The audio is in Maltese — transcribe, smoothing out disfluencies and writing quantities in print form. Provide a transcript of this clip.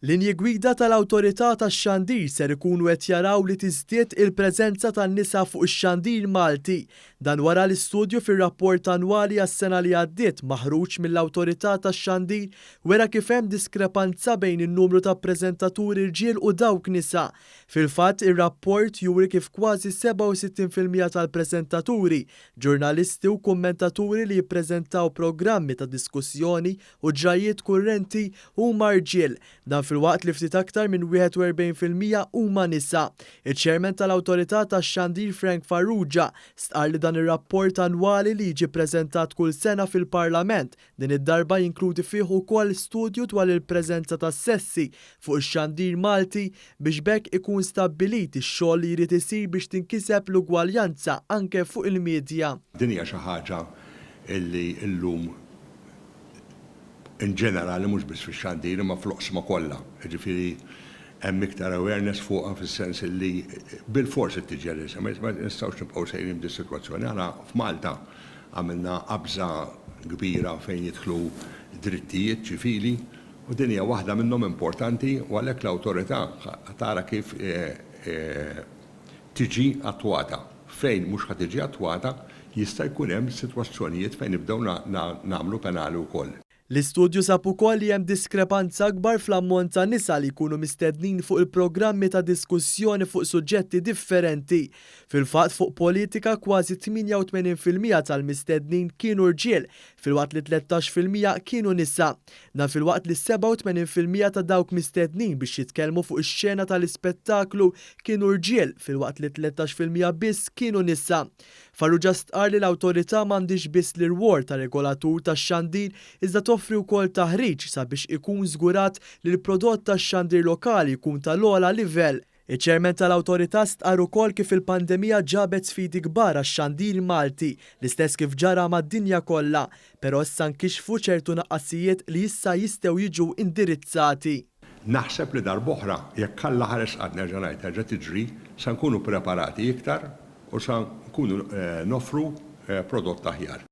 Linji gwida tal-Awtorità tax-Xandir ser ikunu qed jaraw li tiżdied il-preżenza tan-nisa fuq ix-xandir Malti. Dan wara l-istudju fir-rapport annwali għas-sena li għaddiet maħruġ mill-Awtorità tax-Xandir wera kif hemm diskrepanza bejn in-numru ta' ppreżentaturi irġiel u dawk nisa. Fil-fatt ir-rapport juri kif kważi 67% tal-preżentaturi, ġurnalisti u kummentaturi li jippreżentaw programmi ta' diskussjoni u ġrajiet kurrenti huma irġiel. Dan fil-waqt li ftit aktar minn 41% huma nisa. Il-Chairman tal-Awtorità tax-Xandir Frank Farrugia stqar li dan ir-rapport annwali li jiġi ppreżentat kull sena fil-Parlament din id-darba jinkludi fih ukoll studju dwar il-preżenza tas-sessi fuq ix-xandir Malti biex bekk ikun stabbilit ix-xogħol li jrid isir biex tinkiseb l-ugwaljanza anke fuq il-medja. Din hija xi ħaġa illi llum in ġenerali mhux biss fix-xandir imma fl-oqsma kollha. Jiġifieri hemm iktar awareness fuqha fis-sens li bil-fors qed tiġi għalisa. Ma nistgħux nibqgħu sejrin b'di sitwazzjoni. Aħna f'Malta għamilna qabża kbira fejn jidħlu drittijiet ċivili u din hija waħda minnhom importanti u għalhekk l-awtorità tara kif tiġi attwata. Fejn mhux ħad tiġi attwata jista' jkun hemm sitwazzjonijiet fejn nibdew nagħmlu penali wkoll. L-istudju sab ukoll li hemm diskrepanza akbar fl-ammont ta' nisa li jkunu mistednin fuq il-programmi ta' diskussjoni fuq suġġetti differenti. Fil-fatt fuq politika kważi 88% tal-mistednin kienu rġiel, fil-waqt li 13% kienu nisa. Dan fil-waqt li 87% ta' dawk mistednin biex jitkellmu fuq ix-xena tal-ispettaklu kienu rġiel, fil-waqt li 13% biss kienu nisa. Farrugia stqar li l-Awtorità m'għandix biss l-irwol ta' regolatur tax-xandir iżda toffri wkoll taħriġ sabiex ikun żgurat li l-prodott tax-xandir lokali jkun tal-ogħla livell. Iċ-Chairman tal-Awtorità stqar ukoll kif il-pandemija ġabet sfidi kbar għax-xandir Malti, l-istess kif ġara mad-dinja kollha, però issa nkixfu ċertu naqqasijiet li issa jistgħu jiġu indirizzati. Naħseb li darb'oħra jekk Alla ħares qatt nerġa' ngħid terġa' tiġri se nkunu preparati iktar u se nkunu nofru prodott aħjar.